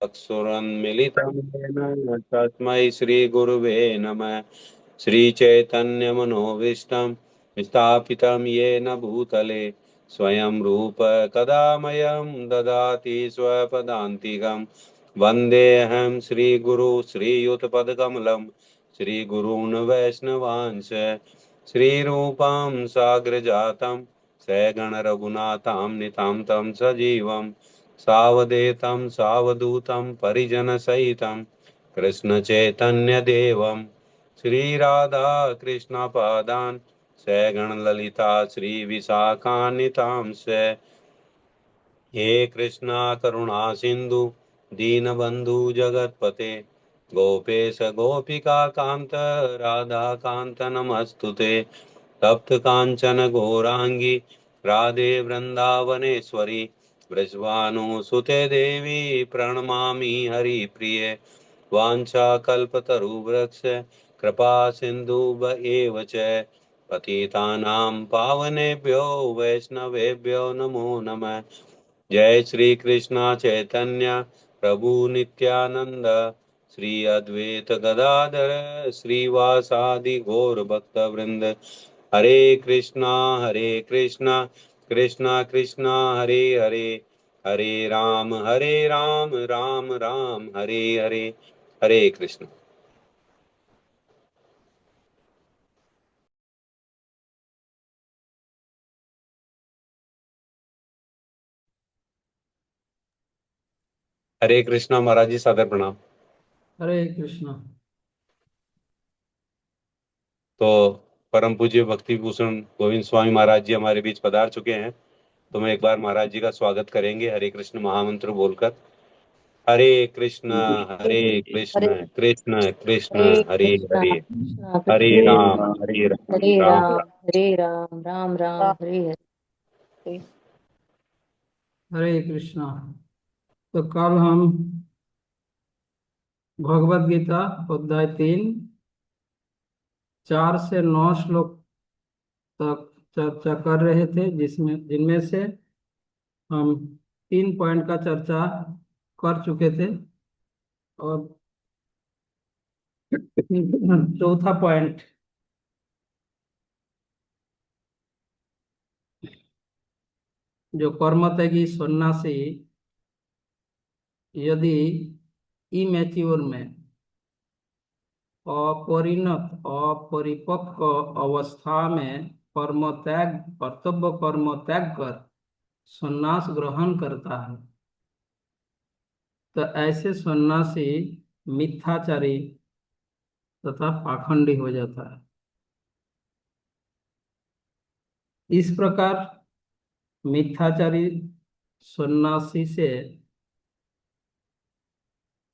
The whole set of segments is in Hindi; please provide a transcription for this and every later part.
चक्षुरुन्मीलितं येन तस्मै श्रीगुरुवे नमः। श्रीचैतन्यमनोभीष्टं स्थापितं येन भूतले स्वयं रूप कदा मह्यं ददाति स्वपदान्तिकं। वन्देऽहं श्रीगुरु श्रीयुतपदकमलं श्रीगुरून् वैष्णवांश श्रीरूपं साग्रजातं सगणरघुनाथां नितां तं सजीवम् सावधेतं सावधूतं परिजनसहितं कृष्णचैतन्यदेवं श्रीराधा कृष्णपादान् सगणललिता श्रीविशाखान्वितांश्च हे कृष्णा करुणा सिंधु दीनबंधु जगतपते गोपेश गोपिका कांत राधा कांत नमस्तुते तप्त कांचन गौरांगी राधे वृंदावनेश्वरी वृषभानुसुते देवी प्रणमामि हरिप्रिये वाञ्छाकल्पतरुवृक्ष कृपा सिन्धु एव च पतितानां पावनेभ्यो वैष्णवेभ्यो नमो नमः। जय श्री कृष्णा चैतन्य प्रभु नित्यानंद श्री अद्वैत गदाधर श्रीवासादि गौर भक्त वृंद। हरे कृष्णा कृष्णा कृष्णा हरे हरे हरे राम राम राम हरे हरे। हरे कृष्ण। हरे कृष्णा महाराज जी, सादर प्रणाम। हरे कृष्णा। तो परम पूज्य भक्ति भूषण गोविंद स्वामी महाराज जी हमारे बीच पधार चुके हैं। तो मैं एक बार महाराज जी का स्वागत करेंगे हरे कृष्ण महामंत्र बोलकर। हरे कृष्ण हरे कृष्ण कृष्ण हरे हरे कृष्णा हरे कृष्णा हरे कृष्णा राम हरे राम हरे राम राम राम। हरे राम राम राम हरे हरे। हरे कृष्णा। तो कल हम भगवत गीता अध्याय 3 4 से 9 श्लोक तक चर्चा कर रहे थे, जिनमें से हम 3 पॉइंट का चर्चा कर चुके थे। और चौथा पॉइंट जो कर्म त्यागी सन्यासी यदि इमेच्योर में अपरिणत अपरिपक्व अवस्था में कर्तव्य कर्म त्याग कर सन्यास ग्रहण करता है, तो ऐसे सन्यासी मिथ्याचारी तथा पाखंडी हो जाता है। इस प्रकार मिथ्याचारी सन्यासी से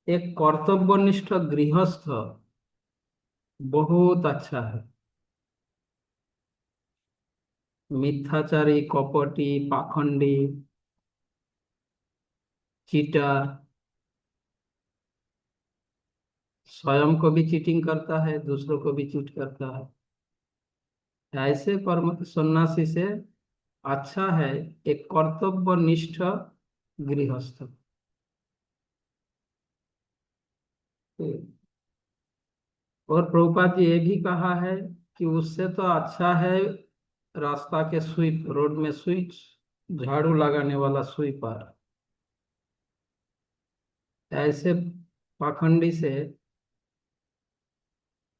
एक कर्तव्यनिष्ठ गृहस्थ बहुत अच्छा है। मिथ्याचारी, कपटी, पाखंडी, चीटर, स्वयं को भी चीटिंग करता है, दूसरों को भी चीट करता है। ऐसे कर्म सन्यासी से अच्छा है एक कर्तव्यनिष्ठ गृहस्थ। और प्रभुपाद जी ये भी कहा है कि उससे तो अच्छा है रास्ता के स्वीप, रोड में स्वीप, झाड़ू लगाने वाला स्वीपर। ऐसे पाखंडी से,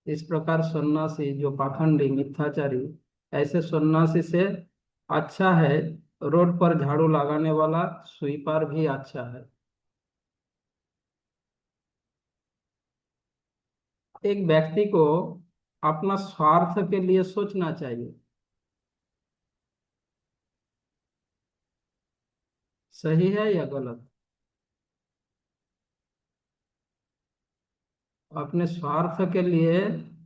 इस प्रकार सन्यासी जो पाखंडी मिथ्याचारी, ऐसे सन्यासी से अच्छा है रोड पर झाड़ू लगाने वाला स्वीपर भी अच्छा है। एक व्यक्ति को अपना स्वार्थ के लिए सोचना चाहिए। सही है या गलत? अपने स्वार्थ के लिए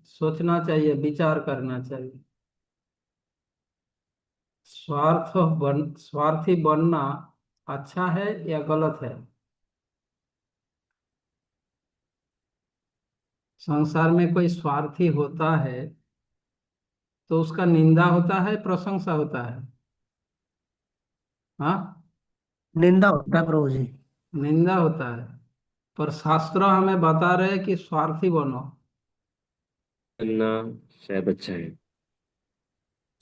सोचना चाहिए, विचार करना चाहिए। स्वार्थी बनना अच्छा है या गलत है? संसार में कोई स्वार्थी होता है तो उसका निंदा होता है, प्रशंसा होता है? हाँ, निंदा होता है प्रभु जी। निंदा होता है। पर शास्त्र हमें बता रहे हैं कि स्वार्थी बनो। बनना शायद अच्छा है,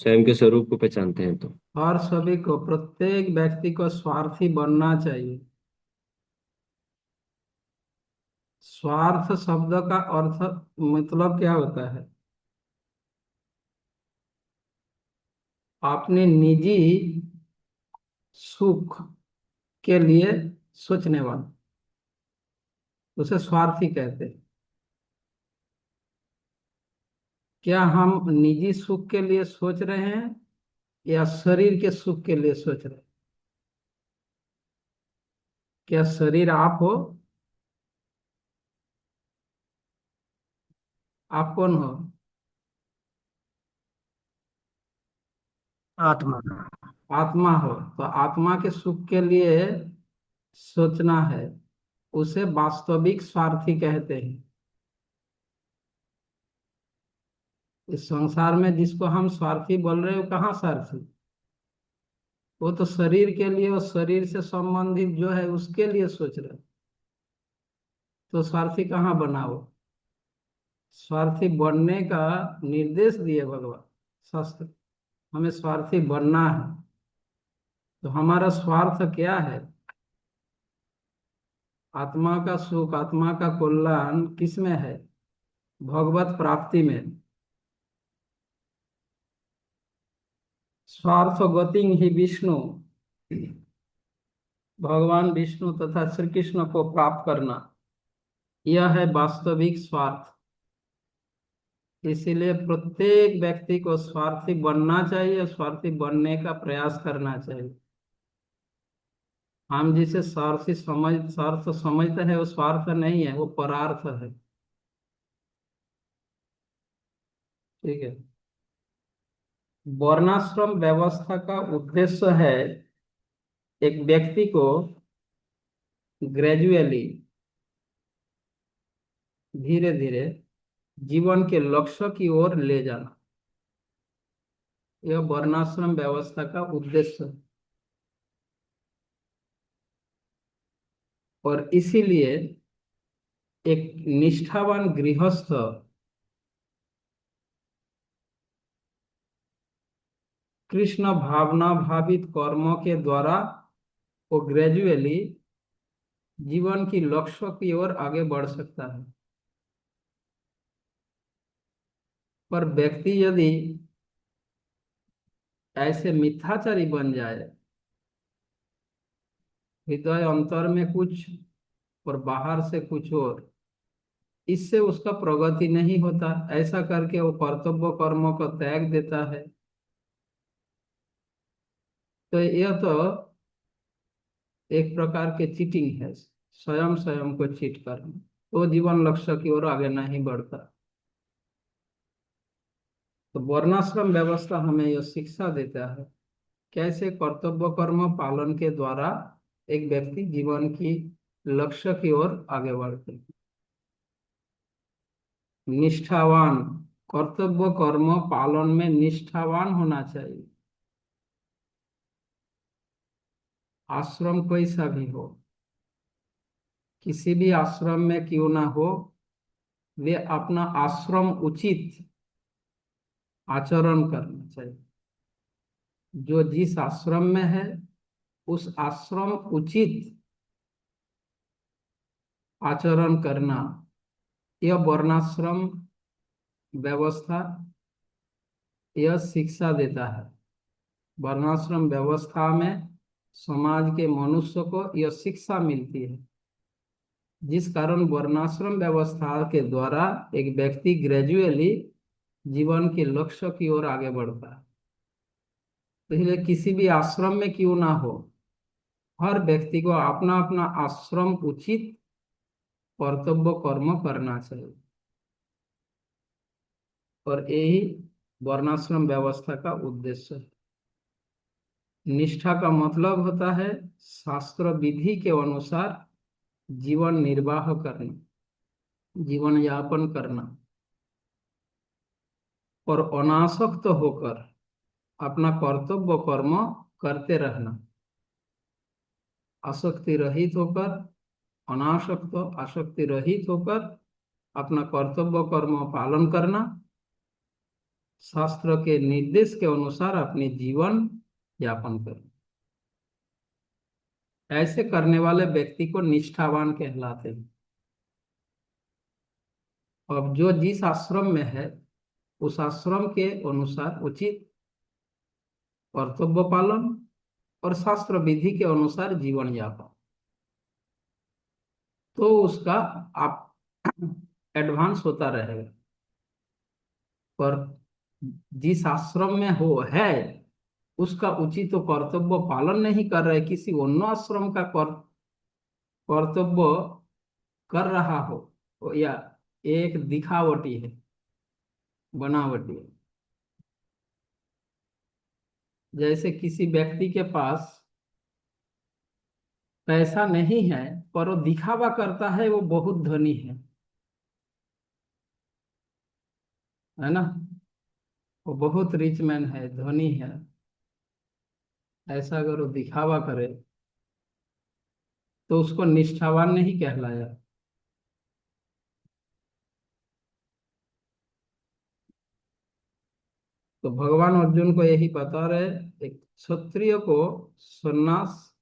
स्वयं के स्वरूप को पहचानते हैं तो। और सभी को, प्रत्येक व्यक्ति को स्वार्थी बनना चाहिए। स्वार्थ शब्द का अर्थ मतलब क्या होता है? अपने निजी सुख के लिए सोचने वाला, उसे स्वार्थी कहते हैं। क्या हम निजी सुख के लिए सोच रहे हैं या शरीर के सुख के लिए सोच रहे हैं? क्या शरीर आप हो? आप कौन हो? आत्मा। आत्मा हो। तो आत्मा के सुख के लिए सोचना है, उसे वास्तविक स्वार्थी कहते हैं। इस संसार में जिसको हम स्वार्थी बोल रहे हो, कहाँ स्वार्थी? वो तो शरीर के लिए और शरीर से संबंधित जो है उसके लिए सोच रहे हो। तो स्वार्थी कहाँ बना वो? स्वार्थी बनने का निर्देश दिए भगवान शास्त्र, हमें स्वार्थी बनना है। तो हमारा स्वार्थ क्या है? आत्मा का सुख, आत्मा का कल्याण किस में है? भगवत प्राप्ति में। स्वार्थ गति ही विष्णु, भगवान विष्णु तथा श्री कृष्ण को प्राप्त करना, यह है वास्तविक स्वार्थ। इसीलिए प्रत्येक व्यक्ति को स्वार्थी बनना चाहिए, स्वार्थी बनने का प्रयास करना चाहिए। हम जिसे स्वार्थ समझते हैं वो स्वार्थ नहीं है, वो परार्थ है। ठीक है। वर्णाश्रम व्यवस्था का उद्देश्य है एक व्यक्ति को ग्रेजुअली, धीरे धीरे जीवन के लक्ष्य की ओर ले जाना। यह वर्णाश्रम व्यवस्था का उद्देश्य है। और इसीलिए एक निष्ठावान गृहस्थ कृष्ण भावना भावित कर्मों के द्वारा वो ग्रेजुअली जीवन की लक्ष्य की ओर आगे बढ़ सकता है। पर व्यक्ति यदि ऐसे मिथ्याचारी बन जाए, हृदय अंतर में कुछ और बाहर से कुछ और, इससे उसका प्रगति नहीं होता। ऐसा करके वो कर्तव्य कर्मों को त्याग देता है। तो यह तो एक प्रकार के चीटिंग है, स्वयं स्वयं को चीट करना। तो जीवन लक्ष्य की ओर आगे नहीं बढ़ता। तो वर्णाश्रम व्यवस्था हमें यह शिक्षा देता है कैसे कर्तव्य कर्म पालन के द्वारा एक व्यक्ति जीवन की लक्ष्य की ओर आगे बढ़ते हैं। निष्ठावान, कर्तव्य कर्म पालन में निष्ठावान होना चाहिए। आश्रम कोई सा भी हो, किसी भी आश्रम में क्यों ना हो, वे अपना आश्रम उचित आचरण करना चाहिए। जो जिस आश्रम में है उस आश्रम उचित आचरण करना, यह वर्णाश्रम व्यवस्था यह शिक्षा देता है। वर्णाश्रम व्यवस्था में समाज के मनुष्य को यह शिक्षा मिलती है, जिस कारण वर्णाश्रम व्यवस्था के द्वारा एक व्यक्ति ग्रेजुअली जीवन के लक्ष्य की ओर आगे बढ़ता है। तो इसलिए किसी भी आश्रम में क्यों ना हो, हर व्यक्ति को अपना अपना आश्रम उचित कर्तव्य कर्म करना चाहिए। और यही वर्णाश्रम व्यवस्था का उद्देश्य है। निष्ठा का मतलब होता है शास्त्र विधि के अनुसार जीवन निर्वाह करना, जीवन यापन करना, और अनासक्त होकर अपना कर्तव्य कर्म करते रहना, आसक्ति रहित होकर अनासक्त आसक्ति रहित होकर अपना कर्तव्य कर्म पालन करना, शास्त्र के निर्देश के अनुसार अपने जीवन यापन करना। ऐसे करने वाले व्यक्ति को निष्ठावान कहलाते हैं। अब जो जिस आश्रम में है उस आश्रम के अनुसार उचित कर्तव्य पालन और शास्त्र विधि के अनुसार जीवन यापन, तो उसका आप एडवांस होता रहेगा। पर जिस आश्रम में हो है उसका उचित तो कर्तव्य पालन नहीं कर रहे, किसी अन्य आश्रम का कर्तव्य कर रहा हो, तो या एक दिखावटी है, बनावटी है। जैसे किसी व्यक्ति के पास पैसा नहीं है पर वो दिखावा करता है वो बहुत धनी है ना, वो बहुत रिच मैन है, धनी है, ऐसा अगर वो दिखावा करे तो उसको निष्ठावान नहीं कहलाया। तो भगवान अर्जुन को यही बता रहे, एक क्षत्रिय को सन्यास,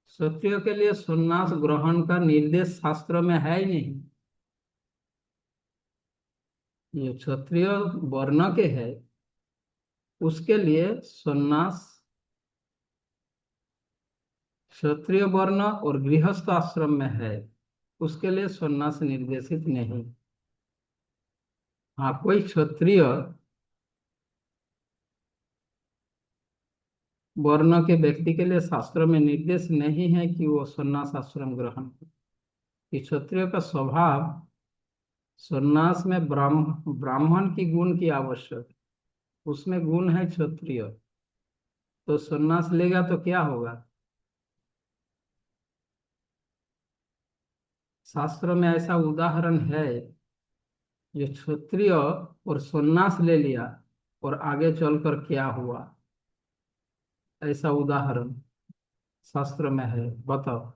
क्षत्रिय के लिए सन्यास ग्रहण का निर्देश शास्त्र में है ही नहीं। ये क्षत्रिय वर्ण के है उसके लिए सन्यास, क्षत्रिय वर्ण और गृहस्थ आश्रम में है उसके लिए सन्यास निर्देशित नहीं। हाँ, कोई क्षत्रिय वर्ण के व्यक्ति के लिए शास्त्र में निर्देश नहीं है कि वो सन्यास आश्रम ग्रहण करे। कि क्षत्रिय का स्वभाव सन्यास में ब्राह्मण की गुण की आवश्यक, उसमें गुण है क्षत्रिय, तो सन्यास लेगा तो क्या होगा। शास्त्र में ऐसा उदाहरण है जो क्षत्रिय और सन्यास ले लिया और आगे चलकर क्या हुआ, ऐसा उदाहरण शास्त्र में है, बताओ।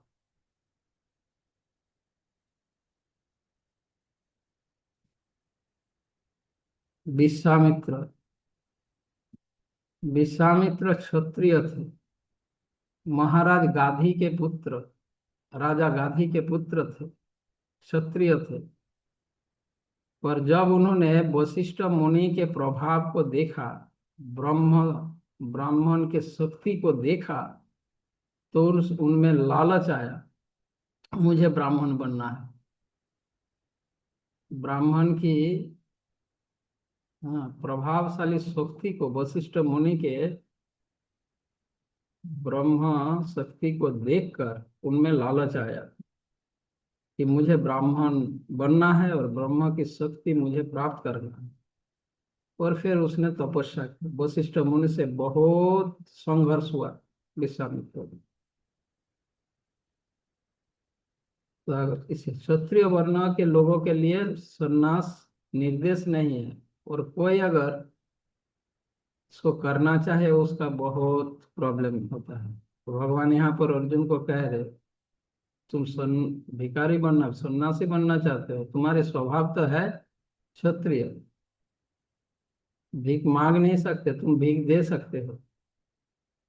विश्वामित्र, विश्वामित्र क्षत्रिय थे, महाराज गाधी के पुत्र, राजा गाधी के पुत्र थे, क्षत्रिय थे। पर जब उन्होंने वशिष्ठ मुनि के प्रभाव को देखा, ब्रह्म ब्राह्मण के शक्ति को देखा, तो उनमें लालच आया, मुझे ब्राह्मण बनना है। ब्राह्मण की, हाँ, प्रभावशाली शक्ति को, वशिष्ठ मुनि के ब्रह्म शक्ति को देखकर उनमें लालच आया कि मुझे ब्राह्मण बनना है और ब्रह्म की शक्ति मुझे प्राप्त करना है। और फिर उसने तपस्या की, वशिष्ठ मुनि से बहुत संघर्ष हुआ विश्वामित्र को। तो अगर इस क्षत्रिय वर्ण के लोगों के लिए सन्यास निर्देश नहीं है, और कोई अगर इसको करना चाहे उसका बहुत प्रॉब्लम होता है। तो भगवान यहाँ पर अर्जुन को कह रहे, तुम भिखारी बनना, सन्यासी बनना चाहते हो, तुम्हारे स्वभाव तो है क्षत्रिय, भीख मांग नहीं सकते, तुम भीख दे सकते हो,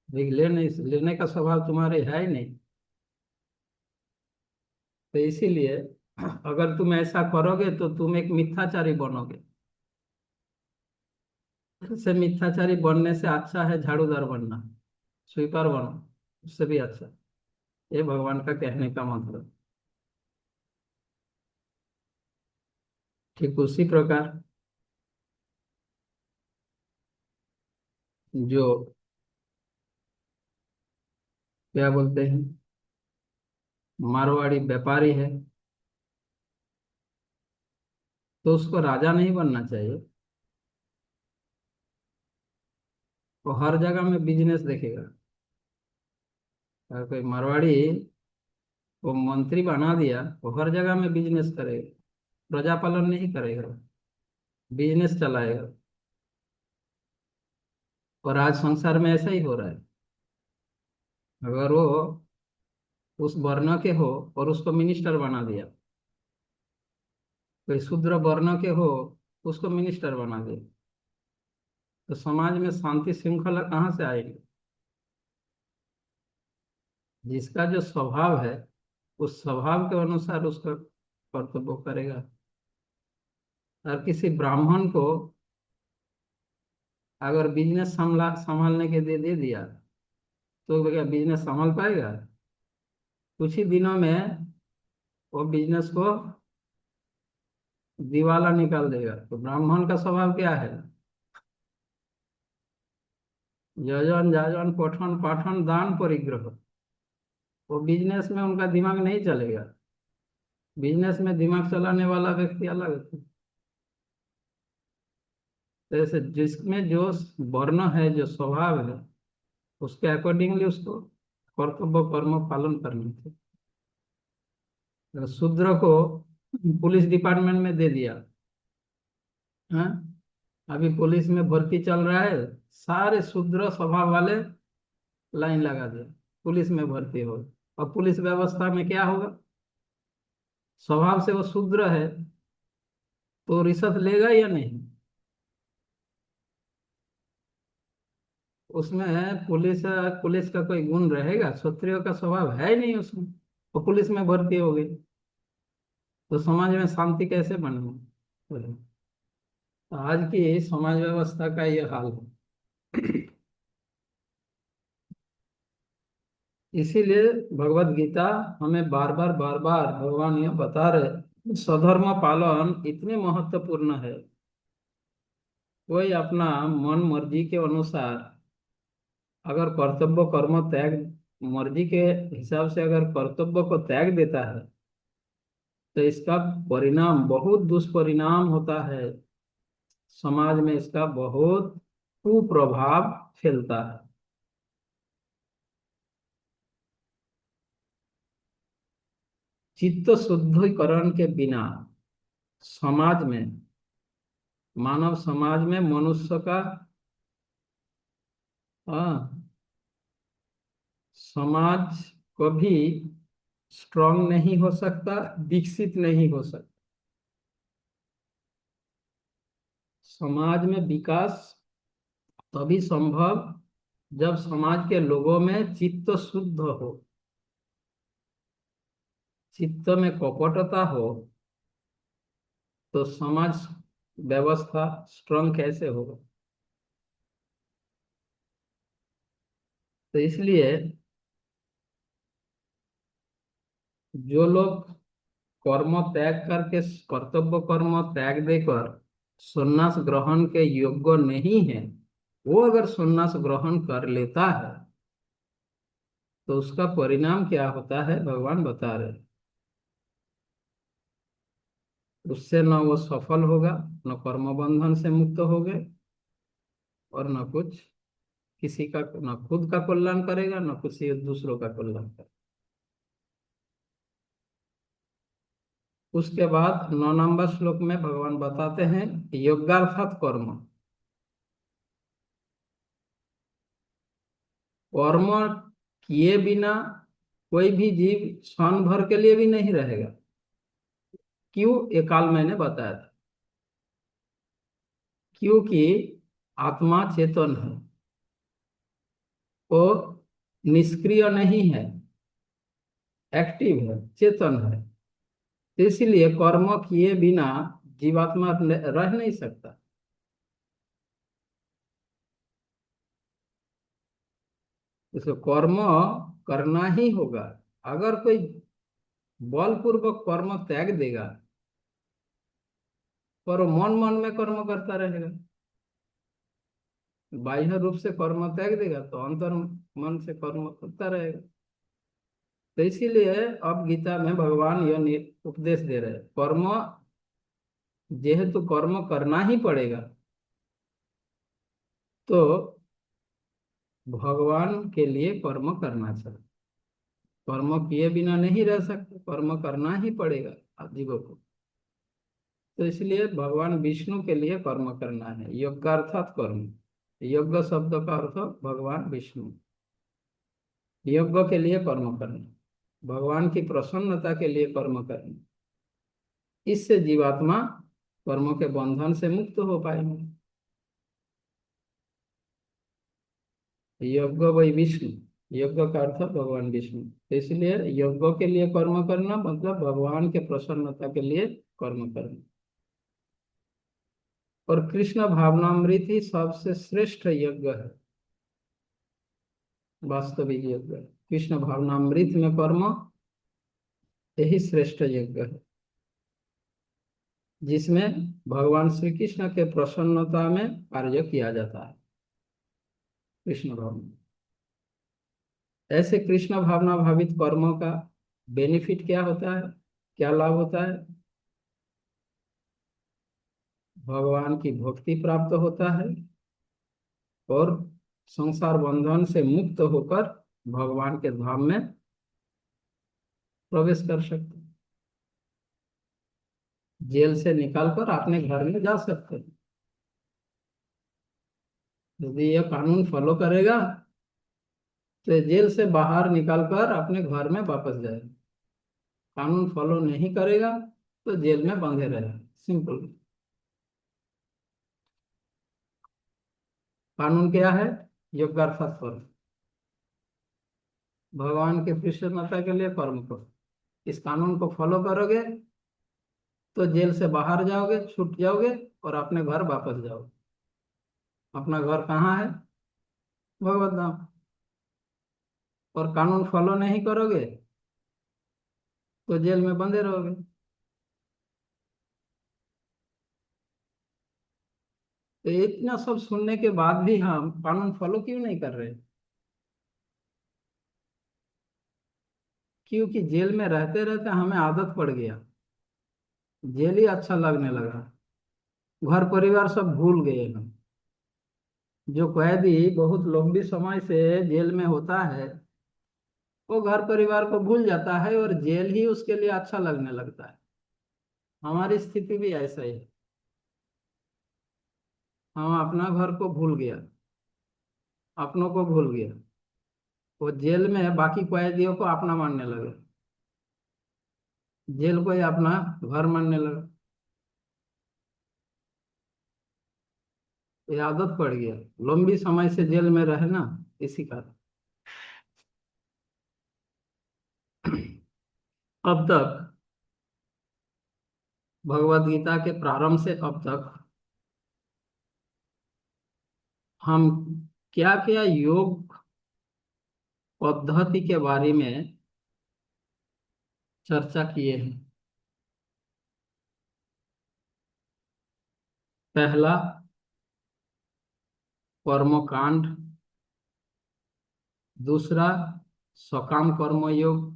भीख लेने का स्वभाव तुम्हारे है ही नहीं। तो इसीलिए अगर तुम ऐसा करोगे तो तुम एक मिथ्याचारी बनोगे। से मिथ्याचारी बनने से अच्छा है झाड़ूदार बनना, स्वीपर बनो, उससे भी अच्छा। ये भगवान का कहने का मतलब। ठीक उसी प्रकार जो क्या बोलते हैं, मारवाड़ी व्यापारी है तो उसको राजा नहीं बनना चाहिए, वो हर जगह में बिजनेस देखेगा। अगर कोई मारवाड़ी को मंत्री बना दिया वो हर जगह में बिजनेस करेगा, प्रजा पालन नहीं करेगा, बिजनेस चलाएगा। और आज संसार में ऐसा ही हो रहा है। अगर वो उस वर्ण के हो और उसको मिनिस्टर बना दिया, कोई शूद्र वर्ण के हो उसको मिनिस्टर बना दिया, तो समाज में शांति श्रृंखला कहाँ से आएगी? जिसका जो स्वभाव है उस स्वभाव के अनुसार उसका कर्तव्य करेगा। और किसी ब्राह्मण को अगर बिजनेस संभालने के दे दिया तो क्या बिजनेस संभाल पाएगा? कुछ ही दिनों में वो बिजनेस को दिवाला निकाल देगा। तो ब्राह्मण का स्वभाव क्या है? यजन याजन पठन पाठन दान परिग्रह। वो बिजनेस में उनका दिमाग नहीं चलेगा। बिजनेस में दिमाग चलाने वाला व्यक्ति अलग है। तो ऐसे जिसमें जो वर्ण है, जो स्वभाव है, उसके अकॉर्डिंगली उसको कर्तव्य कर्म पालन करना चाहिए। अगर शूद्र को पुलिस डिपार्टमेंट में दे दिया, हाँ, अभी पुलिस में भर्ती चल रहा है, सारे शूद्र स्वभाव वाले लाइन लगा दे, पुलिस में भर्ती हो। और पुलिस व्यवस्था में क्या होगा? स्वभाव से वो शूद्र है तो रिश्वत लेगा या नहीं? उसमें पुलिस पुलिस का कोई गुण रहेगा? क्षत्रिय का स्वभाव है नहीं उसमें, वो पुलिस में भर्ती हो गई, तो समाज में शांति कैसे बनेगी? बोले, तो आज की समाज व्यवस्था का ये हाल है। इसीलिए भगवत गीता हमें बार बार भगवान ये बता रहे, स्वधर्म पालन इतने महत्वपूर्ण है। कोई अपना मन मर्जी के अनुसार अगर कर्तव्य कर्म त्याग, मर्जी के हिसाब से अगर कर्तव्य को त्याग देता है तो इसका परिणाम बहुत दुष्परिणाम होता है। समाज में इसका बहुत कुप्रभाव फैलता है। चित्त शुद्धिकरण के बिना समाज में, मानव समाज में मनुष्य का, हाँ, समाज कभी स्ट्रांग नहीं हो सकता, विकसित नहीं हो सकता। समाज में विकास तभी संभव जब समाज के लोगों में चित्त शुद्ध हो। चित्त में कपटता हो तो समाज व्यवस्था स्ट्रांग कैसे होगा? तो इसलिए जो लोग कर्म त्याग करके, कर्तव्य कर्म त्याग देकर सन्यास ग्रहण के योग्य नहीं है, वो अगर सन्यास ग्रहण कर लेता है तो उसका परिणाम क्या होता है भगवान बता रहे। उससे न वो सफल होगा, न कर्म बंधन से मुक्त हो गए, और न कुछ किसी का, न खुद का कल्याण करेगा, न किसी दूसरों का कल्याण करेगा। उसके बाद 9 नंबर श्लोक में भगवान बताते हैं योगार्थात कर्म। कर्म किए बिना कोई भी जीव क्षण भर के लिए भी नहीं रहेगा। क्यों? ये काल मैंने बताया था। क्योंकि आत्मा चेतन है, वो निष्क्रिय नहीं है, एक्टिव है, चेतन है। तो इसलिए कर्म किए बिना जीवात्मा रह नहीं सकता। इसको कर्म करना ही होगा। अगर कोई बलपूर्वक कर्म त्याग देगा पर वो मन मन में कर्म करता रहेगा, बाह्य रूप से कर्म त्याग देगा तो अंतर मन से कर्म करता रहेगा। तो इसीलिए अब गीता में भगवान यह उपदेश दे रहे हैं, कर्म जेहेतु कर्म करना ही पड़ेगा, तो भगवान के लिए कर्म करना चाहिए। कर्म किए बिना नहीं रह सकते, कर्म करना ही पड़ेगा जीवों को। तो इसलिए भगवान विष्णु के लिए कर्म करना है, यज्ञार्थात कर्म। यज्ञ शब्द का अर्थ भगवान विष्णु, यज्ञ के लिए कर्म करना। भगवान की प्रसन्नता के लिए कर्म करना। इससे जीवात्मा कर्मों के बंधन से मुक्त हो पाएंगे। यज्ञ वै विष्णु, यज्ञ का अर्थ भगवान विष्णु। तो इसलिए यज्ञ के लिए कर्म करना मतलब भगवान के प्रसन्नता के लिए कर्म करना। और कृष्ण भावनामृत ही सबसे श्रेष्ठ यज्ञ है, वास्तविक यज्ञ। कृष्ण भावनामृत में कर्म यही श्रेष्ठ यज्ञ है, जिसमें भगवान श्री कृष्ण के प्रसन्नता में कार्य किया जाता है। कृष्ण भावना, ऐसे कृष्ण भावना भावित कर्मों का बेनिफिट क्या होता है, क्या लाभ होता है? भगवान की भक्ति प्राप्त होता है और संसार बंधन से मुक्त होकर भगवान के धाम में प्रवेश कर सकते हैं। जेल से निकालकर अपने घर में जा सकते हैं। यदि यह कानून फॉलो करेगा तो जेल से बाहर निकालकर अपने घर में वापस जाएगा। कानून फॉलो नहीं करेगा तो जेल में बंधे रहेगा। सिंपल। कानून क्या है? यज्ञार्थात् कर्म। भगवान के प्रसन्नता के लिए कर्म करो। इस कानून को फॉलो करोगे तो जेल से बाहर जाओगे, छूट जाओगे और अपने घर वापस जाओगे। अपना घर कहाँ है? भगवत धाम। और कानून फॉलो नहीं करोगे तो जेल में बंधे रहोगे। तो इतना सब सुनने के बाद भी हम कानून फॉलो क्यों नहीं कर रहे? क्योंकि जेल में रहते रहते हमें आदत पड़ गया, जेल ही अच्छा लगने लगा। घर परिवार सब भूल गए हम। जो कैदी बहुत लंबी समय से जेल में होता है वो घर परिवार को भूल जाता है और जेल ही उसके लिए अच्छा लगने लगता है। हमारी स्थिति भी ऐसा ही है। हम अपना घर को भूल गया, अपनों को भूल गया। वो जेल में बाकी कैदियों को अपना मानने लगे, जेल को ही अपना घर मानने लगा। ये आदत पड़ गया लंबी समय से जेल में रहना, इसी कारण। अब तक भगवत गीता के प्रारंभ से अब तक हम क्या क्या योग पद्धति के बारे में चर्चा किए हैं। पहला कर्मकांड, दूसरा सकाम कर्म योग,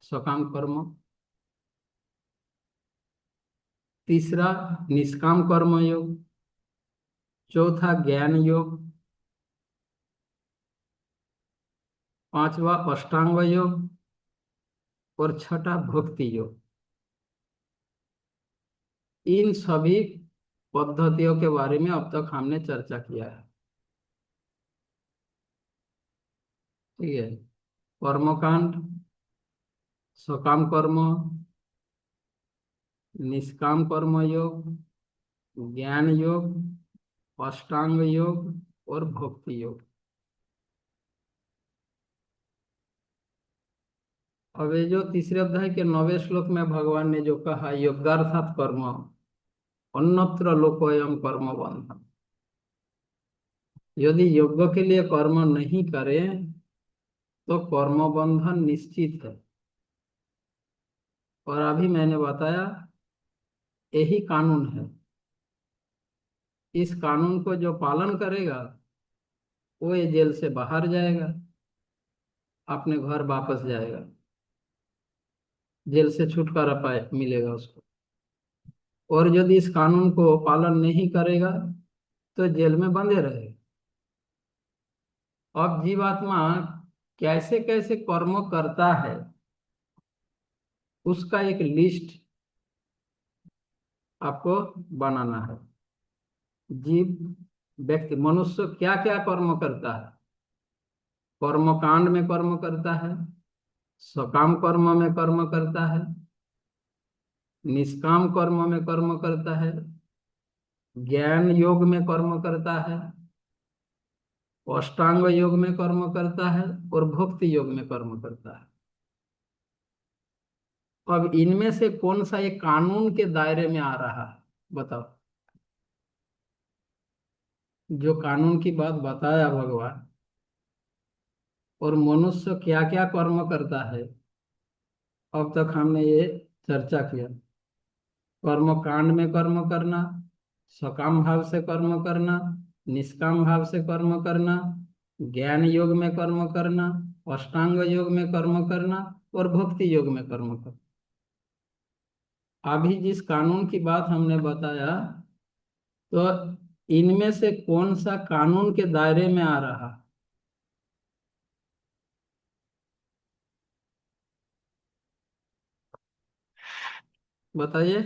सकाम कर्म, तीसरा निष्काम कर्म योग, चौथा ज्ञान योग, पांचवा अष्टांग योग और छठा भक्ति योग। इन सभी पद्धतियों के बारे में अब तक हमने चर्चा किया है। ठीक है। कर्मकांड, सकाम कर्म, निष्काम कर्म योग, ज्ञान योग, अष्टांग योग और भक्ति योग। अब ये जो तीसरे अध्याय के 9वें श्लोक में भगवान ने जो कहा, यज्ञार्थात् कर्म अन्यत्र लोकोऽयं कर्म बंधन। यदि यज्ञ के लिए कर्म नहीं करें तो कर्म बंधन निश्चित है। और अभी मैंने बताया यही कानून है। इस कानून को जो पालन करेगा वो ये जेल से बाहर जाएगा, अपने घर वापस जाएगा, जेल से छुटकारा पाए मिलेगा उसको। और यदि इस कानून को पालन नहीं करेगा तो जेल में बंधे रहेगा। अब जीवात्मा कैसे कैसे कर्म करता है उसका एक लिस्ट आपको बनाना है। जीव व्यक्ति मनुष्य क्या क्या कर्म करता है। कर्म कांड में कर्म करता है, सकाम कर्म में कर्म करता है, निष्काम कर्म में कर्म करता है, ज्ञान योग में कर्म करता है, अष्टांग योग में कर्म करता है और भक्ति योग में कर्म करता है। अब इनमें से कौन सा एक कानून के दायरे में आ रहा है, बताओ। जो कानून की बात बताया भगवान, और मनुष्य क्या क्या कर्म करता है, अब तक हमने ये चर्चा किया। कर्म कांड में कर्म करना, सकाम भाव से कर्म करना, निष्काम भाव से कर्म करना, ज्ञान योग में कर्म करना, अष्टांग योग में कर्म करना और भक्ति योग में कर्म करना। अभी जिस कानून की बात हमने बताया, तो इनमें से कौन सा कानून के दायरे में आ रहा? बताइए।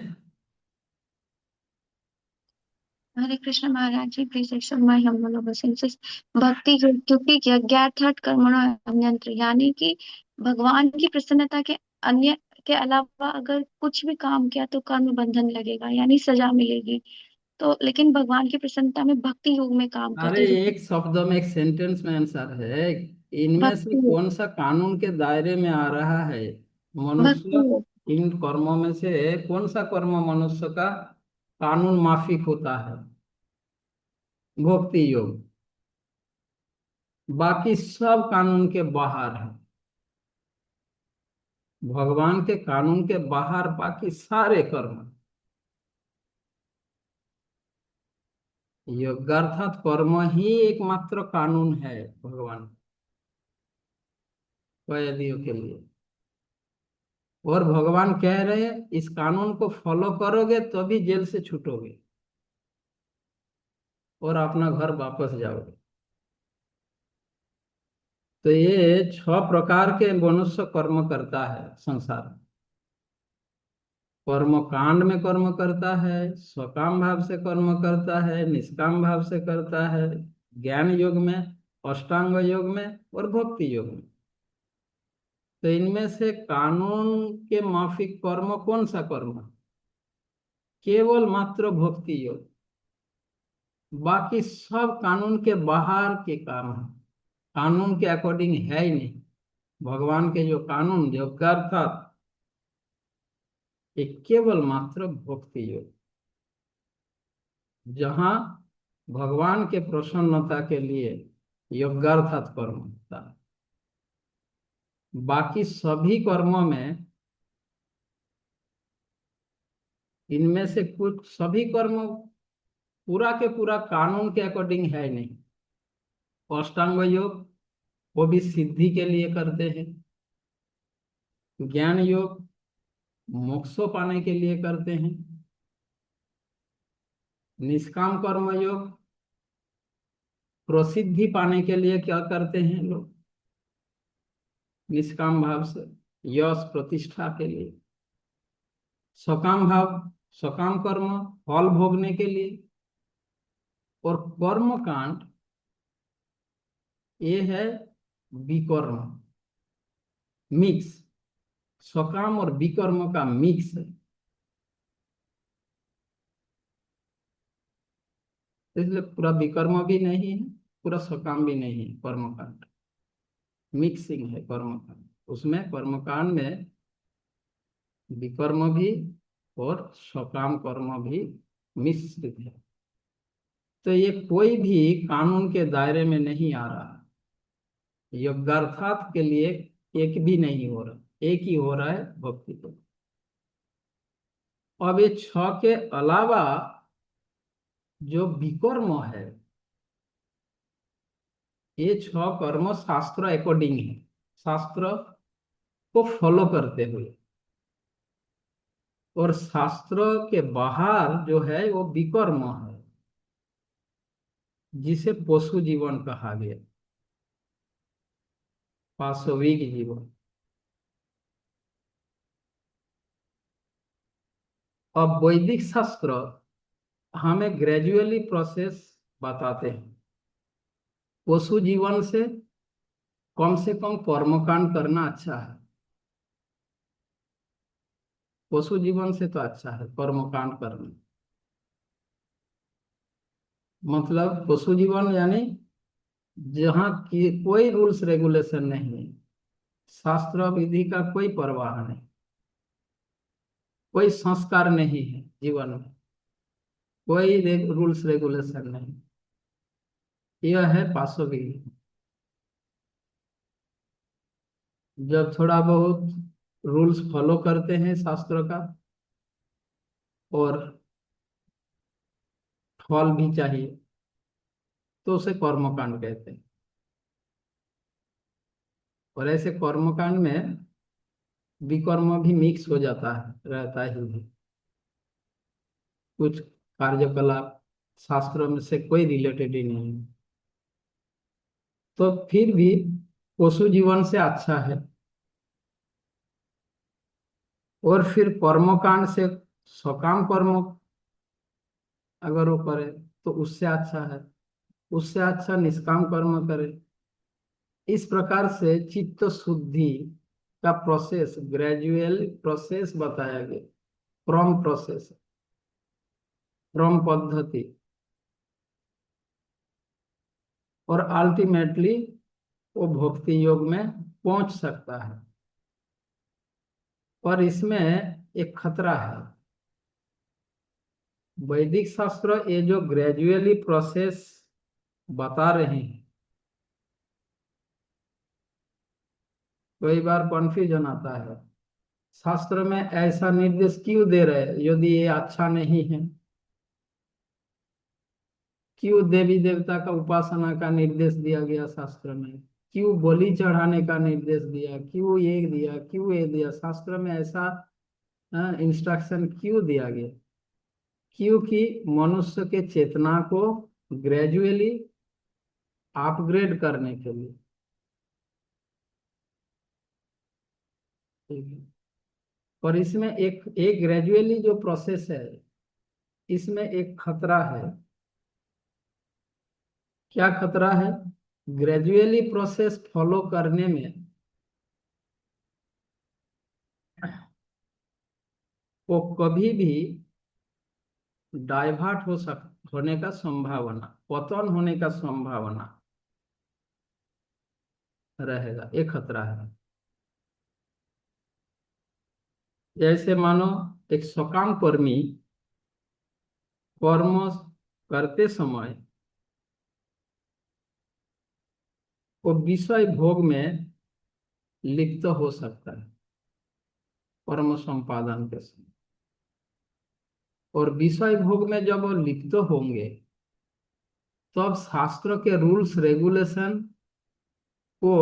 Hare Krishna Maharaj ji, please accept my humble obeisances. Bhakti Yoga, क्योंकि यज्ञार्थात कर्मणो अन्यत्र, यानी कि भगवान की प्रसन्नता के अन्य के अलावा अगर कुछ भी काम किया तो कर्म बंधन लगेगा, यानी सजा मिलेगी। तो लेकिन भगवान की प्रसन्नता में भक्ति योग में काम अरे करते जो एक शब्द में, एक सेंटेंस में आंसर है। इनमें से भक्ति योग, कौन सा कानून के दायरे में आ रहा है? भक्ति मनुष्य योग, इन कर्मों में से कौन सा कर्म मनुष्य का कानून माफिक होता है? भक्ति योग। बाकी सब कानून के बाहर है। भगवान के कानून के बाहर बाकी सारे कर्म। यज्ञार्थात कर्म ही एकमात्र कानून है भगवान कैदियों के लिए। और भगवान कह रहे हैं इस कानून को फॉलो करोगे तो भी जेल से छूटोगे और अपना घर वापस जाओगे। तो ये 6 प्रकार के मनुष्य कर्म करता है संसार में। कर्म कांड में कर्म करता है, स्वकाम भाव से कर्म करता है, निष्काम भाव से करता है, ज्ञान योग में, अष्टांग योग में और भक्ति योग में। तो इनमें से कानून के माफिक कर्म कौन सा कर्म है? केवल मात्र भक्ति योग। बाकी सब कानून के बाहर के काम है, कानून के अकॉर्डिंग है ही नहीं। भगवान के जो कानून जो था, ये केवल मात्र भक्ति योग, जहां भगवान के प्रसन्नता के लिए यज्ञार्थात कर्म होता है। बाकी सभी कर्मों में, इनमें से कुछ सभी कर्म पूरा के पूरा कानून के अकॉर्डिंग है नहीं। अष्टांग योग वो भी सिद्धि के लिए करते हैं, ज्ञान योग मोक्षो पाने के लिए करते हैं, निष्काम कर्म योग प्रसिद्धि पाने के लिए क्या करते हैं लोग, निष्काम भाव से यश प्रतिष्ठा के लिए। सकाम भाव, सकाम कर्म फल भोगने के लिए। और कर्म कांड ये है विकर्म, मिक्स, सकाम और विकर्म का मिक्स है। इसलिए पूरा विकर्म भी नहीं है, पूरा सकाम भी नहीं है। कर्म कांड मिक्सिंग है। कर्म कांड, उसमें कर्म कांड में विकर्म भी और सकाम कर्म भी मिश्रित है। तो ये कोई भी कानून के दायरे में नहीं आ रहा। यज्ञार्थात के लिए एक भी नहीं हो रहा, एक ही हो रहा है भक्ति को। अब ये 6 के अलावा जो विकर्म है, ये 6 कर्म शास्त्र अकॉर्डिंग है, शास्त्र को फॉलो करते हुए। और शास्त्र के बाहर जो है वो विकर्म है, जिसे पशु जीवन कहा गया, पाशविक जीवन। अब वैदिक शास्त्र हमें ग्रेजुअली प्रोसेस बताते हैं। पशु जीवन से कम कर्मकांड करना अच्छा है। पशु जीवन से तो अच्छा है कर्मकांड करना। मतलब पशु जीवन यानी जहाँ की कोई रूल्स रेगुलेशन नहीं है, शास्त्र विधि का कोई परवाह नहीं, कोई संस्कार नहीं है जीवन में, कोई रूल्स रेगुलेशन नहीं। यह है पाशवी। जब थोड़ा बहुत रूल्स फॉलो करते हैं शास्त्र का और फल भी चाहिए तो उसे कर्मकांड कहते हैं। और ऐसे कर्मकांड में विकर्म भी मिक्स हो जाता है, रहता ही है। कुछ कार्यकलाप शास्त्रों में से कोई रिलेटेड ही नहीं है, तो फिर भी पशु जीवन से अच्छा है। और फिर कर्मकांड से सकाम कर्म अगर वो करे तो उससे अच्छा है, उससे अच्छा निष्काम कर्म करे। इस प्रकार से चित्त शुद्धि का प्रोसेस, ग्रेजुअल प्रोसेस बताया गया, क्रम प्रोसेस, क्रम पद्धति। और अल्टीमेटली वो भक्ति योग में पहुंच सकता है। पर इसमें एक खतरा है। वैदिक शास्त्र ये जो ग्रेजुअली प्रोसेस बता रहे हैं, कई बार कंफ्यूजन आता है, शास्त्र में ऐसा निर्देश क्यों दे रहे हैं यदि ये अच्छा नहीं है? क्यों देवी देवता का उपासना का निर्देश दिया गया शास्त्र में? क्यों बलि चढ़ाने का निर्देश दिया? क्यों ये दिया, क्यों ये दिया? शास्त्र में ऐसा इंस्ट्रक्शन क्यों दिया गया? क्योंकि मनुष्य के चेतना को ग्रेजुअली अपग्रेड करने के लिए। ठीक है। और इसमें एक ग्रेजुअली जो प्रोसेस है, इसमें एक खतरा है। क्या खतरा है? ग्रेजुअली प्रोसेस फॉलो करने में वो कभी भी डाइवर्ट होने का संभावना, पतन होने का संभावना रहेगा। एक खतरा है। जैसे मानो एक सकाम कर्मी कर्म करते समय वो विषय भोग में लिप्त हो सकता है कर्म संपादन के समय। और विषय भोग में जब वो लिप्त होंगे तब शास्त्र के रूल्स रेगुलेशन को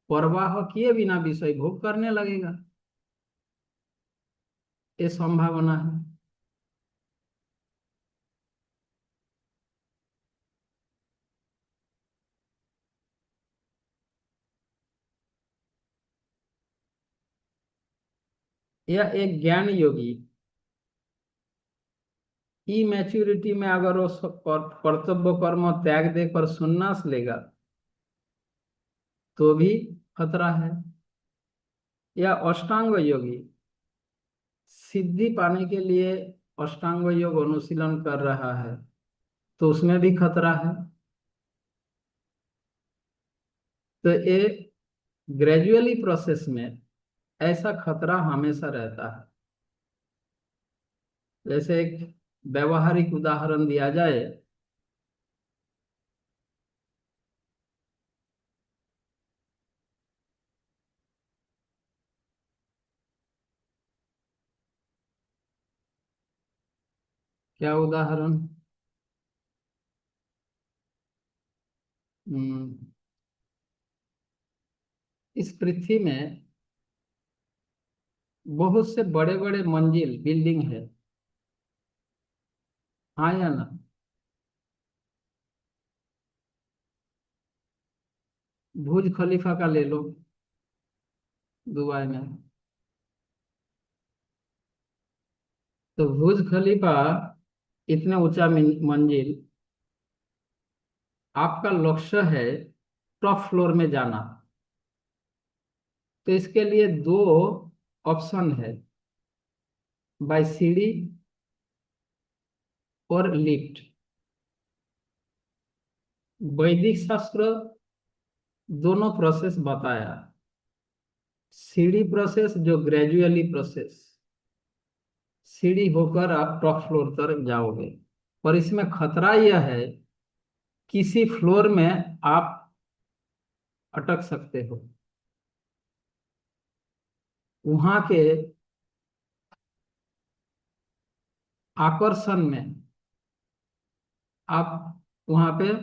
परवाह किए बिना विषय भोग करने लगेगा। ये संभावना है। या एक ज्ञान योगी की मैच्योरिटी में अगर वो कर्तव्य कर्म त्याग देकर संन्यास लेगा तो भी खतरा है। या अष्टांग योगी सिद्धि पाने के लिए अष्टांग योग अनुशीलन कर रहा है तो उसमें भी खतरा है। तो ये ग्रेजुअली प्रोसेस में ऐसा खतरा हमेशा रहता है। जैसे एक व्यवहारिक उदाहरण दिया जाए, क्या उदाहरण? हम्म, इस पृथ्वी में बहुत से बड़े बड़े मंजिल बिल्डिंग है, हाँ या ना? बुर्ज खलीफा का ले लो, दुबई में। तो बुर्ज खलीफा इतने ऊंचा मंजिल, आपका लक्ष्य है टॉप फ्लोर में जाना, तो इसके लिए दो ऑप्शन है। बाय सीढ़ी और लिफ्ट। वैदिक शास्त्र दोनों प्रोसेस बताया। सीढ़ी प्रोसेस जो ग्रेजुअली प्रोसेस, सीढ़ी होकर आप टॉप फ्लोर तक जाओगे, और इसमें खतरा यह है किसी फ्लोर में आप अटक सकते हो। वहां के आकर्षण में आप वहां पे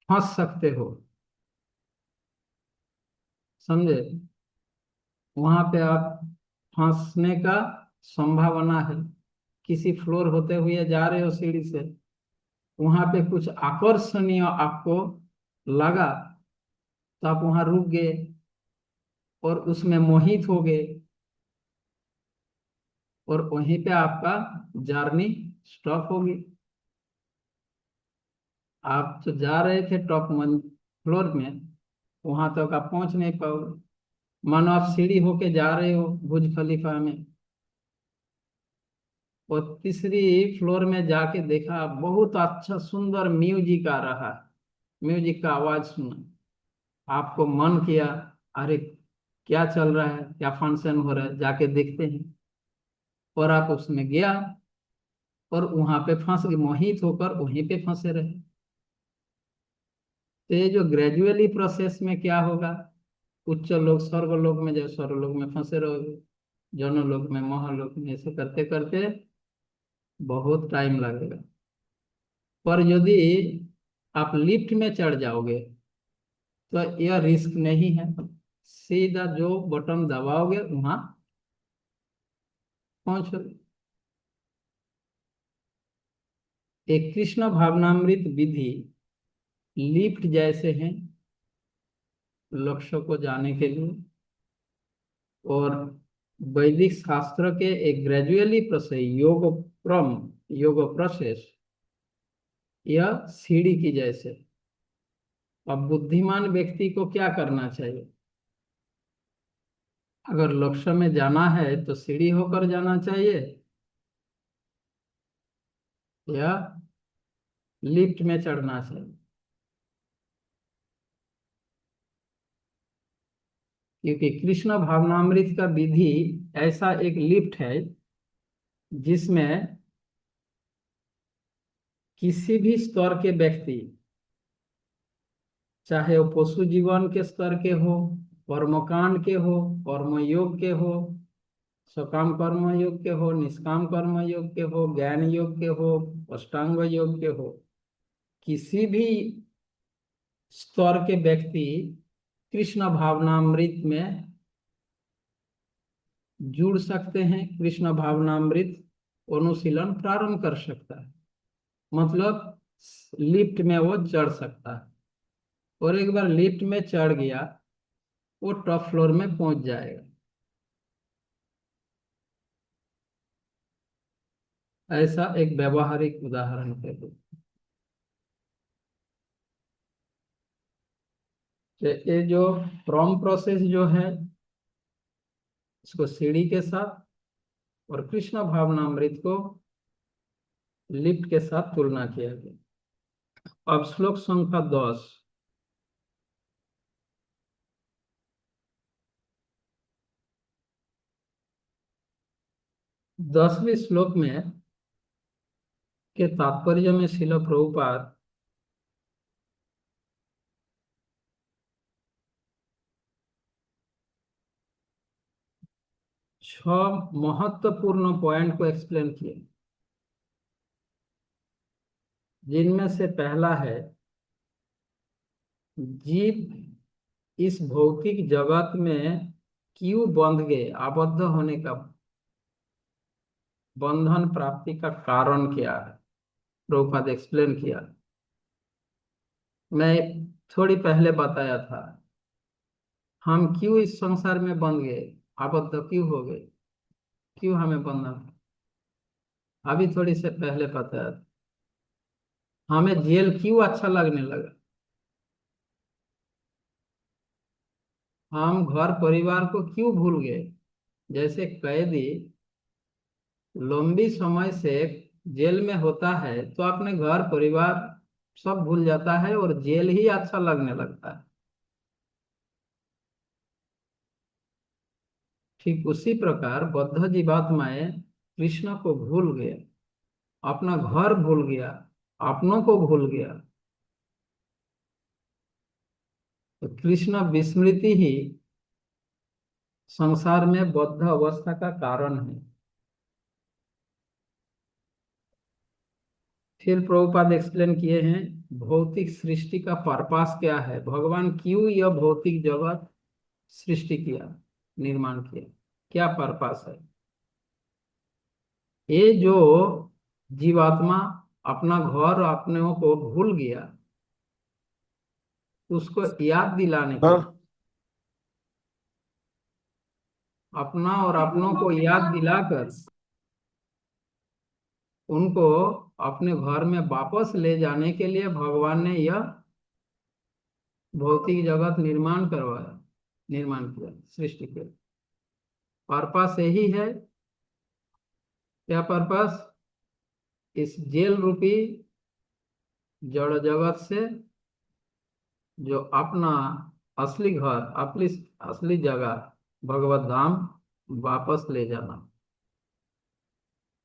फंस सकते हो, समझे? वहां पे आप फंसने का संभावना है। किसी फ्लोर होते हुए जा रहे हो सीढ़ी से, वहां पे कुछ आकर्षणीय आपको लगा, तो आप वहां रुक गए और उसमें मोहित हो गए, और वहीं पे आपका जर्नी स्टॉप होगी। आप तो जा रहे थे टॉप फ्लोर में, वहां तक आप पहुंच नहीं पाओगे। मानो आप सीढ़ी होके जा रहे हो बुर्ज खलीफा में, और तीसरी फ्लोर में जाके देखा बहुत अच्छा सुंदर म्यूजिक आ रहा है, म्यूजिक का आवाज सुना, आपको मन किया अरे क्या चल रहा है, क्या फंक्शन हो रहा है, जाके देखते हैं। और आप उसमें गया और वहां पे फंस गए, मोहित होकर वहीं पे फंसे रहे। तो ये जो ग्रेजुअली प्रोसेस में क्या होगा, उच्च लोग स्वर्गलोक में, जब स्वर्गलोक में फंसे रहोगे, जनोलोक में, महालोक में, ऐसे करते करते बहुत टाइम लगेगा। पर यदि आप लिफ्ट में चढ़ जाओगे तो यह रिस्क नहीं है, सीधा जो बटन दबाओगे वहां पहुंचोगे। एक कृष्ण भावनामृत विधि लिफ्ट जैसे हैं लक्ष्य को जाने के लिए, और वैदिक शास्त्र के एक ग्रेजुअली प्रोसेस योग प्रोसेस, यह सीढ़ी की जैसे। अब बुद्धिमान व्यक्ति को क्या करना चाहिए? अगर लक्ष्य में जाना है तो सीढ़ी होकर जाना चाहिए या लिफ्ट में चढ़ना चाहिए? क्योंकि कृष्ण भावनामृत का विधि ऐसा एक लिफ्ट है जिसमें किसी भी स्तर के व्यक्ति, चाहे वो पशु जीवन के स्तर के हो, कर्मकांड के हो, कर्मयोग के हो, सकाम कर्म योग के हो, निष्काम कर्म योग के हो, ज्ञान योग के हो, अष्टांग योग के हो, किसी भी स्तर के व्यक्ति कृष्ण भावनामृत में जुड़ सकते हैं, कृष्ण भावनामृत अनुशीलन प्रारंभ कर सकता है। मतलब लिफ्ट में वो चढ़ सकता है, और एक बार लिफ्ट में चढ़ गया वो टॉप फ्लोर में पहुंच जाएगा। ऐसा एक व्यवहारिक उदाहरण है। ये जो फ्रॉम प्रोसेस जो है, इसको सीढ़ी के साथ और कृष्ण भावनामृत को लिफ्ट के साथ तुलना किया गया। अब श्लोक संख्या 10। 10वें श्लोक में के तात्पर्य में श्रील प्रभुपाद छह महत्वपूर्ण पॉइंट को एक्सप्लेन किए, जिनमें से पहला है जीव इस भौतिक जगत में क्यों बंध गए, आबद्ध होने का बंधन प्राप्ति का कारण क्या है, प्रभुपाद एक्सप्लेन किया। मैं थोड़ी पहले बताया था हम क्यों इस संसार में बंध गए, आबद्ध क्यों हो गए, क्यों हमें बंधन, अभी थोड़ी से पहले बताया था हमें जेल क्यों अच्छा लगने लगा, हम घर परिवार को क्यों भूल गए, जैसे कैदी लंबी समय से जेल में होता है तो अपने घर परिवार सब भूल जाता है और जेल ही अच्छा लगने लगता है। ठीक उसी प्रकार बद्ध जीवात्माएं कृष्ण को भूल गया, अपना घर भूल गया, अपनों को भूल गया। तो कृष्ण विस्मृति ही संसार में बद्ध अवस्था का कारण है। फिर प्रभुपाद एक्सप्लेन किए हैं भौतिक सृष्टि का पर्पस क्या है, भगवान क्यों यह भौतिक जगत सृष्टि किया, निर्माण किया, क्या पर्पस है। ये जो जीवात्मा अपना घर अपने को भूल गया, उसको याद दिलाने के लिए, अपना और अपनों को याद दिलाकर उनको अपने घर में वापस ले जाने के लिए भगवान ने यह भौतिक जगत निर्माण किया, सृष्टि किया। पर्पस यही है। क्या पर्पस? इस जेल रूपी जड़ जगत से जो अपना असली घर, अपनी असली जगह भगवत धाम वापस ले जाना,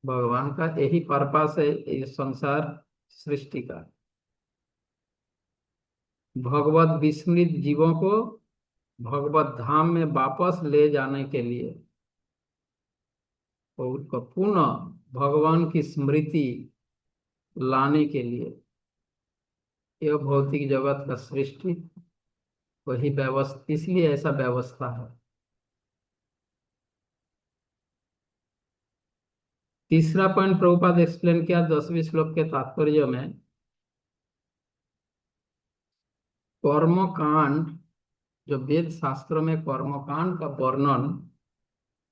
भगवान का यही पर्पस है इस संसार सृष्टि का। भगवत विस्मृत जीवों को भगवत धाम में वापस ले जाने के लिए और उनको पुनः भगवान की स्मृति लाने के लिए यह भौतिक जगत का सृष्टि वही व्यवस्था, इसलिए ऐसा व्यवस्था है। तीसरा पॉइंट प्रभुपाद एक्सप्लेन किया 10वें श्लोक के तात्पर्य में, कर्म कांड, जो वेद शास्त्रों में कर्म कांड का वर्णन,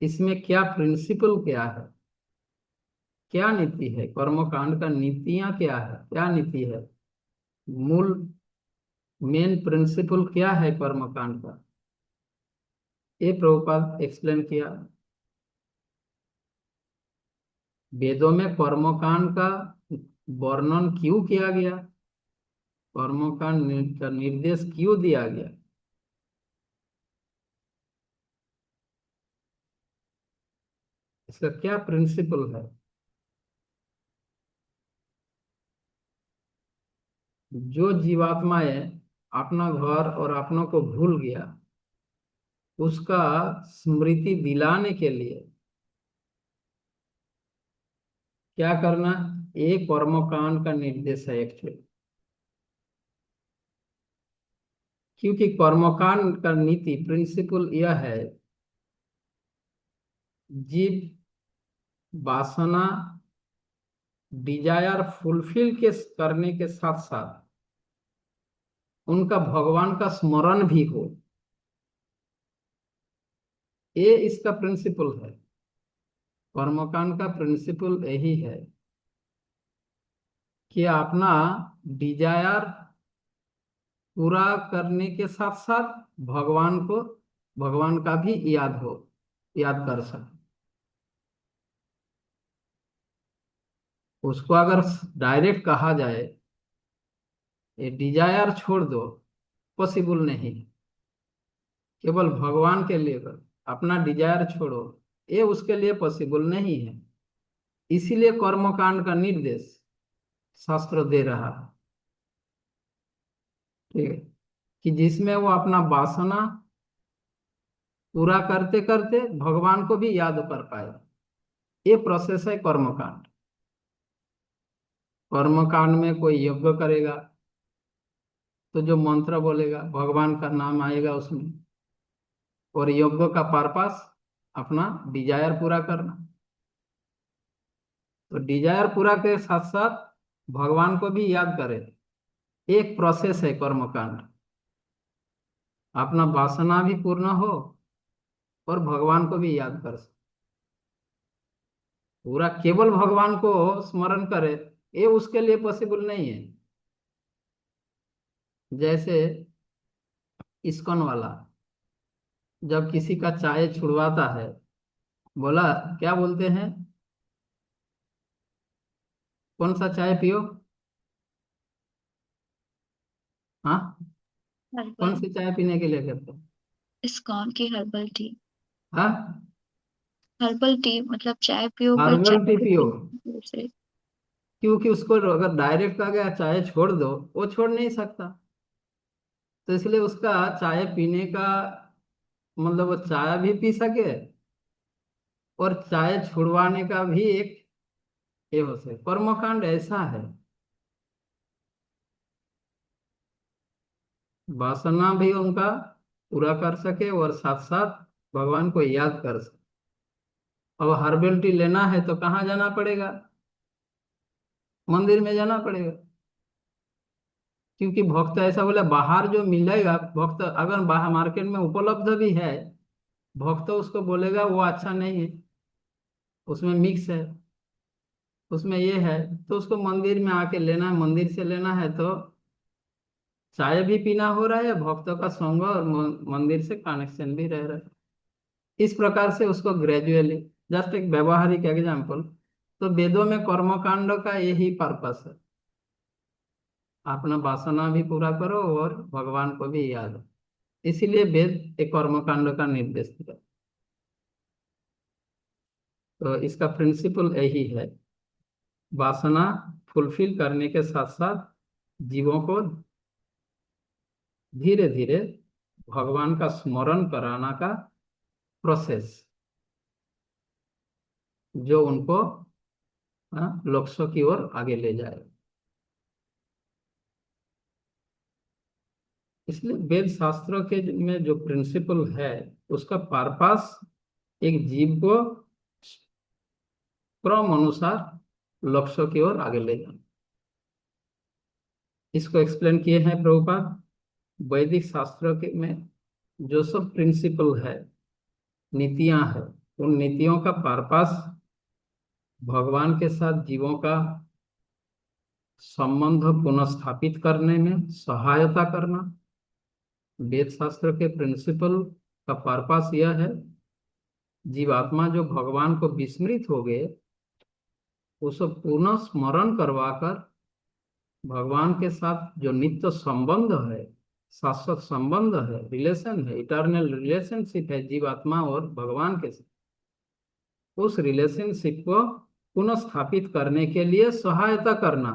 इसमें क्या प्रिंसिपल क्या है, क्या नीति है, कर्म कांड का नीतियां क्या है, क्या नीति है, मूल मेन प्रिंसिपल क्या है कर्म कांड का, ये प्रभुपाद एक्सप्लेन किया। वेदों में कर्मकांड का वर्णन क्यों किया गया, कर्मकांड का निर्देश क्यों दिया गया, इसका क्या प्रिंसिपल है। जो जीवात्माएं अपना घर और अपनों को भूल गया, उसका स्मृति दिलाने के लिए क्या करना, एक कर्मकांड का निर्देश है एक्चुअली। क्योंकि कर्मकांड का नीति प्रिंसिपल यह है, जीव वासना डिजायर फुलफिल करने के साथ साथ उनका भगवान का स्मरण भी हो, ये इसका प्रिंसिपल है। कर्मकांड का प्रिंसिपल यही है कि अपना डिजायर पूरा करने के साथ साथ भगवान का भी याद कर सके। उसको अगर डायरेक्ट कहा जाए ये डिजायर छोड़ दो, पॉसिबल नहीं। केवल भगवान के लिए कर, अपना डिजायर छोड़ो, ये उसके लिए पॉसिबल नहीं है। इसीलिए कर्मकांड का निर्देश शास्त्र दे रहा है, ठीक है, कि जिसमें वो अपना वासना पूरा करते करते भगवान को भी याद कर पाए। ये प्रोसेस है कर्मकांड। कर्मकांड में कोई यज्ञ करेगा तो जो मंत्र बोलेगा भगवान का नाम आएगा उसमें, और यज्ञ का पर्पस अपना डिजायर पूरा करना। तो डिजायर पूरा के साथ साथ भगवान को भी याद करे, एक प्रोसेस है कर्मकांड। अपना वासना भी पूर्ण हो और भगवान को भी याद कर सके। पूरा केवल भगवान को स्मरण करे, ये उसके लिए पॉसिबल नहीं है। जैसे इस्कॉन वाला जब किसी का चाय छुड़वाता है बोला क्या बोलते हैं? कौन सा चाय पियो? हाँ, कौन हर्बल। सी चाय पीने के लिए कहते हैं? इस्कॉन की हर्बल टी। हाँ, हर्बल टी मतलब चाय पियो पर हर्बल टी चाय पियो। से। क्योंकि उसको अगर डायरेक्ट आ गया चाय छोड़ दो, वो छोड़ नहीं सकता। तो इसलिए उसका चाय पीने का मतलब वो चाय भी पी सके और चाय छुड़वाने का भी एक ये हो सके। कर्मकांड ऐसा है, वासना भी उनका पूरा कर सके और साथ साथ भगवान को याद कर सके। अब हर्बल टी लेना है तो कहाँ जाना पड़ेगा? मंदिर में जाना पड़ेगा। क्योंकि भक्त ऐसा बोला, बाहर जो मिलेगा भक्त अगर बाहर मार्केट में उपलब्ध भी है, भक्त उसको बोलेगा वो अच्छा नहीं है, उसमें मिक्स है, उसमें ये है। तो उसको मंदिर में आके लेना है, मंदिर से लेना है तो चाय भी पीना हो रहा है, भक्तों का संग और मंदिर से कनेक्शन भी रह रहा है। इस प्रकार से उसको ग्रेजुअली, जस्ट एक व्यवहारिक एग्जाम्पल। तो वेदों में कर्मकांड का यही पर्पस है, अपना वासना भी पूरा करो और भगवान को भी याद हो। इसीलिए वेद एक कर्मकांड का निर्देश दिया। तो इसका प्रिंसिपल यही है, वासना फुलफिल करने के साथ साथ जीवों को धीरे धीरे भगवान का स्मरण कराना का प्रोसेस, जो उनको लक्ष्य की ओर आगे ले जाए। इसलिए वेद शास्त्रों के में जो प्रिंसिपल है, उसका पर्पस एक जीव को क्रम अनुसार लक्ष्य की ओर आगे ले जाना। इसको एक्सप्लेन किए हैं प्रभुपाद। वैदिक शास्त्रों के में जो सब प्रिंसिपल है, नीतियां हैं, उन नीतियों का पर्पस भगवान के साथ जीवों का संबंध पुनः करने में सहायता करना। वेद शास्त्र के प्रिंसिपल का पर्पस यह है, जीवात्मा जो भगवान को विस्मृत हो गए, उसको पुनः स्मरण करवाकर भगवान के साथ जो नित्य संबंध है, शाश्वत संबंध है, रिलेशन है, इटर्नल रिलेशनशिप है जीवात्मा और भगवान के साथ, उस रिलेशनशिप को पुनः स्थापित करने के लिए सहायता करना।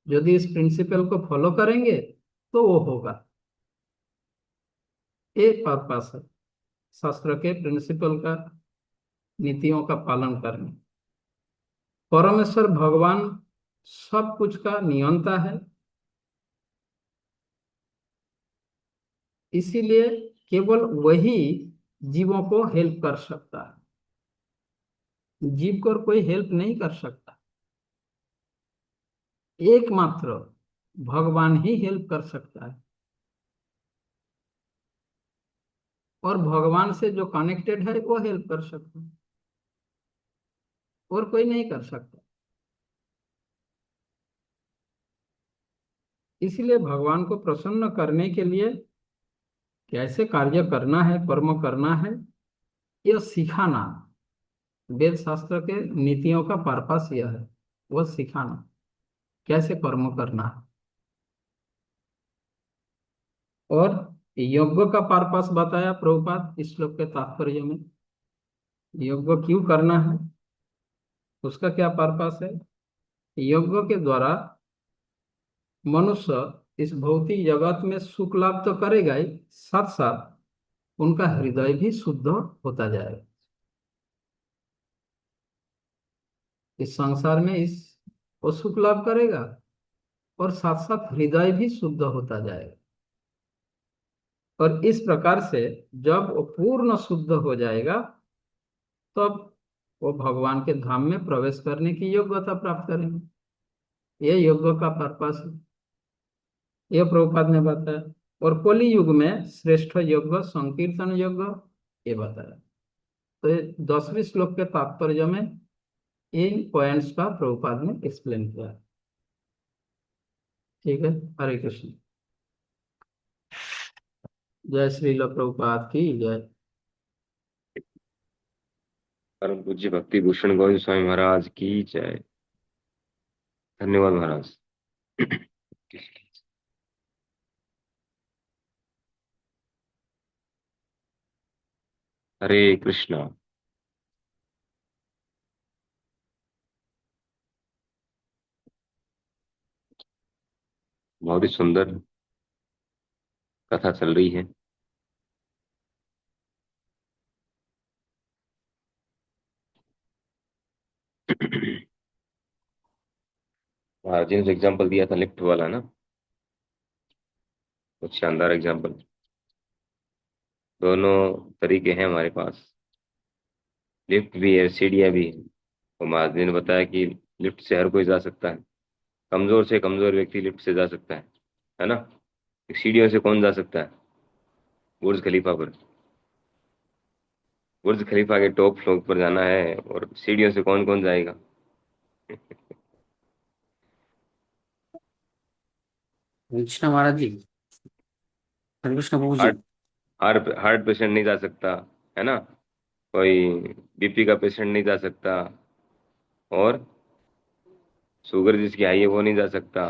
यदि इस प्रिंसिपल को फॉलो करेंगे तो वो होगा। एक पर्पस है शास्त्र के प्रिंसिपल का, नीतियों का पालन करना। परमेश्वर भगवान सब कुछ का नियंता है, इसीलिए केवल वही जीवों को हेल्प कर सकता है, जीव को और कोई हेल्प नहीं कर सकता। एकमात्र भगवान ही हेल्प कर सकता है, और भगवान से जो कनेक्टेड है वो हेल्प कर सकता है, और कोई नहीं कर सकता। इसलिए भगवान को प्रसन्न करने के लिए कैसे कार्य करना है, कर्म करना है, यह सिखाना। वेद शास्त्र के नीतियों का पर्पस यह है, वह सिखाना कैसे कर्म करना है। और यज्ञ का पर्पस बताया प्रभुपाद इस श्लोक के तात्पर्य में। यज्ञ क्यों करना है, उसका क्या पर्पस है? यज्ञ के द्वारा मनुष्य इस भौतिक जगत में सुख लाभ तो करेगा ही, साथ साथ उनका हृदय भी शुद्ध होता जाएगा। इस संसार में इस वो सुख लाभ करेगा और साथ साथ हृदय भी शुद्ध होता जाएगा। और इस प्रकार से जब वो पूर्ण शुद्ध हो जाएगा, तब वो भगवान के धाम में प्रवेश करने की योग्यता प्राप्त करेंगे। ये यज्ञ का पर्पस है, यह प्रभुपाद ने बताया। और कलि युग में श्रेष्ठ यज्ञ संकीर्तन यज्ञ, ये बताया। तो ये 10वें श्लोक के तात्पर्य में इन पॉइंट्स का प्रभुपाद ने एक्सप्लेन किया। ठीक है, हरे कृष्ण। जय श्री प्रभुपाद की जय। परम पूज्य भक्ति भूषण गोविंद स्वामी महाराज की जय। धन्यवाद महाराज। हरे कृष्णा। बहुत ही सुंदर कथा चल रही है। महाराज जी ने जो एग्जाम्पल दिया था लिफ्ट वाला ना, बहुत शानदार एग्जाम्पल। दोनों तरीके हैं हमारे पास, लिफ्ट भी है, सीढ़ियाँ भी है। तो महाराज जी ने बताया कि लिफ्ट से हर कोई जा सकता है, कमजोर से कमजोर व्यक्ति लिफ्ट से जा सकता है ना। सीढ़ियों से कौन जा सकता है? बुर्ज खलीफा पर, बुर्ज खलीफा के टॉप फ्लोर पर जाना है, और सीढ़ियों से कौन कौन जाएगा? कृष्ण महाराज जी। हरे कृष्ण प्रभु जी। हार्ट हार्ट हार्ट पेशेंट नहीं जा सकता, है ना। कोई बीपी का पेशेंट नहीं जा सकता, और शुगर जिसकी हाई है वो नहीं जा सकता,